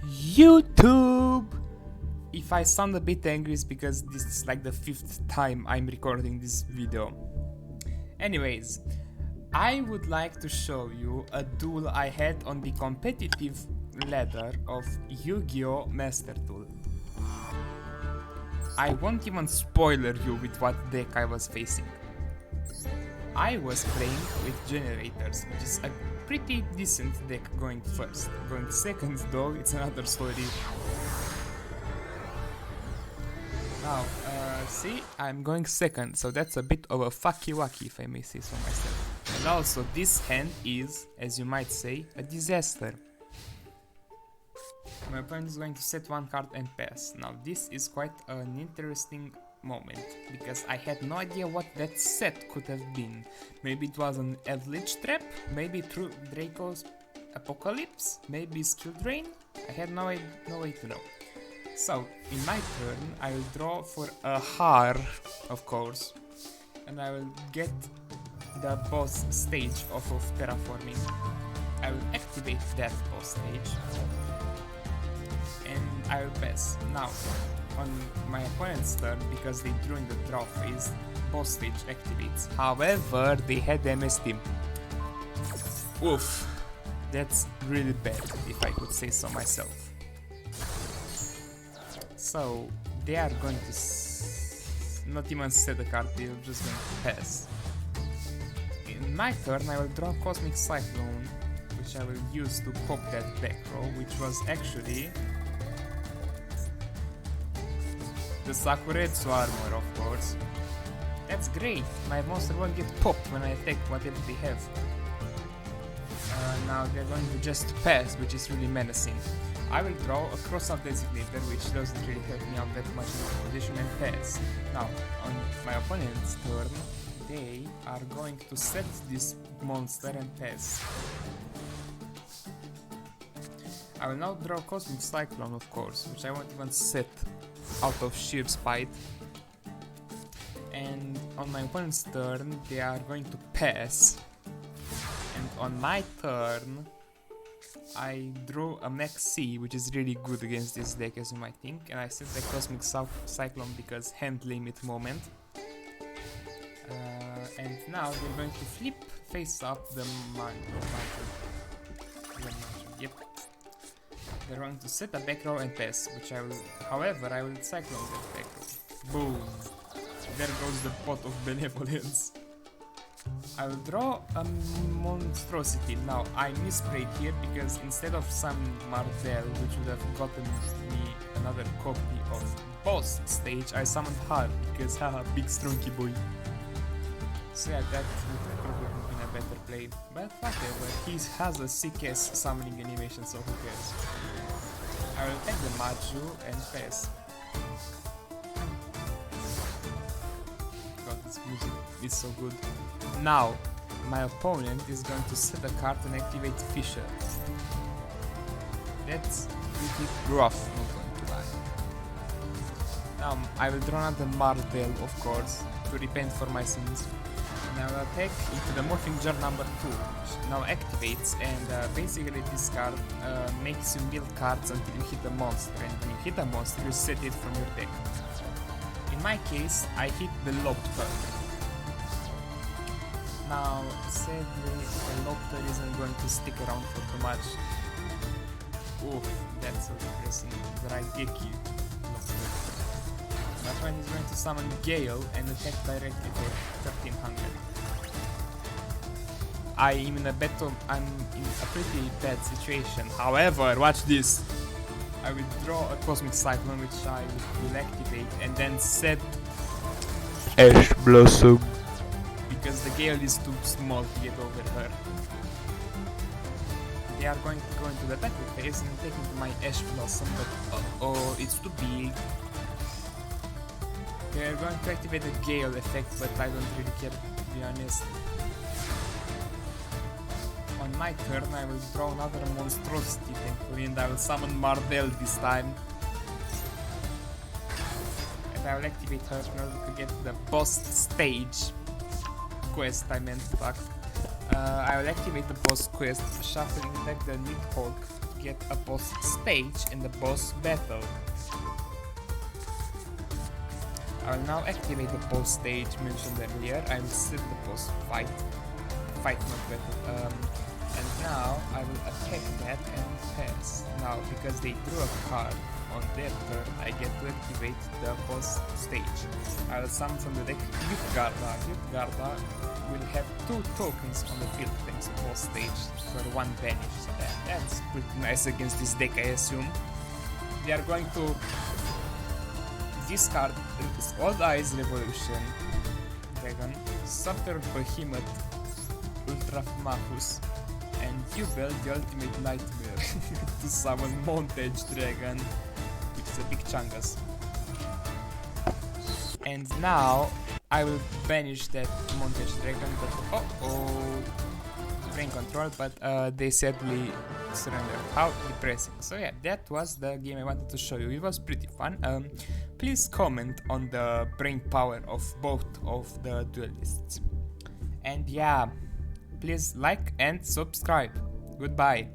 YouTube! If I sound a bit angry, it's because this is like the 5th time I'm recording this video. Anyways, I would like to show you a duel I had on the competitive ladder of Yu-Gi-Oh! Master Duel. I won't even spoiler you with what deck I was facing. I was playing with generators, which is a pretty decent deck going first. Going second though, it's another story. Now, see, I'm going second, so that's a bit of a fucky-wucky if I may say so myself. And also, this hand is, as you might say, a disaster. My opponent is going to set one card and pass. Now, this is quite an interesting moment, because I had no idea what that set could have been. Maybe it was an Eldritch Trap, maybe through Draco's Apocalypse, maybe Skill Drain. I had no way to know. So, in my turn, I will draw for a Har, of course, and I will get the boss stage off of terraforming. I will activate that boss stage, and I will pass. Now, on my opponent's turn, because they drew in the draw phase, boss stage activates. However, they had MS Team. Oof, that's really bad, if I could say so myself. So, they are going to not even set a card, they're just going to pass. In my turn, I will draw Cosmic Cyclone, which I will use to pop that back row, which was actually the Sakuretsu armor, of course. That's great, my monster won't get popped when I attack whatever they have. Now they're going to just pass, which is really menacing. I will draw a cross-out designator, which doesn't really help me out that much in this position, and pass. Now, on my opponent's turn, they are going to set this monster and pass. I will now draw Cosmic Cyclone, of course, which I won't even set out of sheer spite. And on my opponent's turn, they are going to pass. And on my turn, I drew a Max C, which is really good against this deck, as you might think, and I set the Cosmic Cyclone because hand limit moment. And now we're going to flip face up the mantle. Yep. They're going to set a back row and pass, which I will, however, I will Cyclone that back row. Boom! There goes the pot of benevolence. I will draw a monstrosity. Now, I misplayed here because instead of some Martel, which would have gotten me another copy of boss stage, I summoned Har because haha, big strunky boy. So yeah, that would probably have been a better play, but whatever, he has a sick-ass summoning animation, so who cares. I will take the Maju and pass. God, this music is so good. Now, my opponent is going to set a card and activate Fisher. That's pretty rough, not going to lie. Now, I will draw another Martel, of course, to repent for my sins. And I will attack into the Morphing Jar number 2, which now activates, and basically this card makes you build cards until you hit a monster, and when you hit a monster, you set it from your deck. In my case, I hit the Lobter. Now, sadly, the Lobter isn't going to stick around for too much. Oof, that's so depressing. Raigeki Lobter. But when he's going to summon Gale and attack directly for 1300. I'm in a pretty bad situation. However, watch this. I will draw a Cosmic Cyclone, which I will activate, and then set Ash Blossom, because the Gale is too small to get over her. They are going to go into the battle phase and take into my Ash Blossom, but oh, it's too big. They are going to activate the Gale effect, but I don't really care, to be honest. On my turn, I will draw another monstrosity, thankfully, and I will summon Mardel this time. And I will activate her in order to get the boss stage quest, I meant, fuck. I will activate the boss quest, shuffling back the Nidhogg get a boss stage in the boss battle. I will now activate the boss stage mentioned earlier. I will set the boss fight not battle. And now I will attack that and pass. Now, because they drew a card on their turn, I get to activate the boss stage. I will summon from the deck Wolrd'S. Wolrd'S will have 2 tokens on the field thanks to boss stage for 1 banish. So that's pretty nice against this deck, I assume. They are going to discard Old Eyes Revolution Dragon, Subter Behemoth, Ultra Mahus, and Duel, the Ultimate Nightmare, to summon Montage Dragon, which is a big chungus. And now I will banish that Montage Dragon, but brain control, but they sadly surrendered. How depressing. So yeah, that was the game I wanted to show you. It was pretty fun. Please comment on the brain power of both of the duelists. And yeah, please like and subscribe. Goodbye.